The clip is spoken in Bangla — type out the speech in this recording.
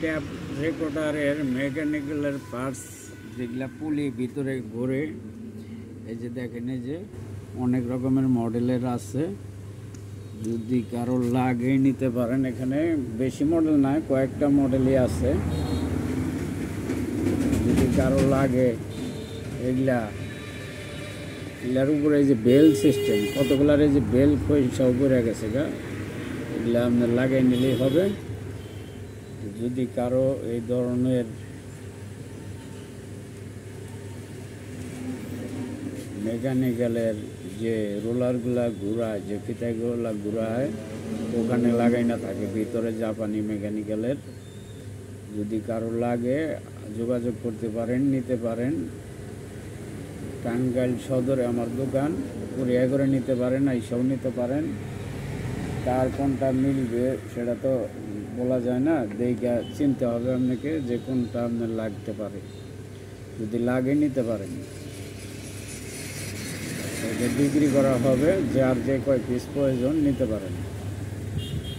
ট্যাপ রেকর্ডারের মেকানিক্যালের পার্টস যেগুলা পুলি ভিতরে ঘুরে, এই যে দেখেন, এই যে অনেক রকমের মডেলের আছে। যদি কারো লাগে নিতে পারেন, এখানে বেশি মডেল নাই, কয়েকটা মডেলই আছে। যদি কারো লাগে এগুলার উপরে এই যে বেল সিস্টেম, কতগুলার এই যে বেল পয়সা উপরে গেছে গা, এগুলা আপনার লাগাই নিলেই হবে। যদি কারো এই ধরনের মেকানিক্যালের যে রোলারগুলা ঘুরায়, যে ফিতাগুলা ঘুরায়, ওখানে লাগাই না থাকে ভিতরে, জাপানি মেকানিক্যালের। যদি কারো লাগে যোগাযোগ করতে পারেন, নিতে পারেন। টাঙ্গাইল সদরে আমার দোকান, কুরিয়ার করে নিতে পারেন, এইসব নিতে পারেন। কার কোনটা মিলবে সেটা তো বলা যায় না, দেখে চিনতে হবে আপনাকে যে কোনটা আপনার লাগতে পারে। যদি লাগে নিতে পারেন, বিক্রি করা হবে, যার যে কয় পিস প্রয়োজন নিতে পারেন।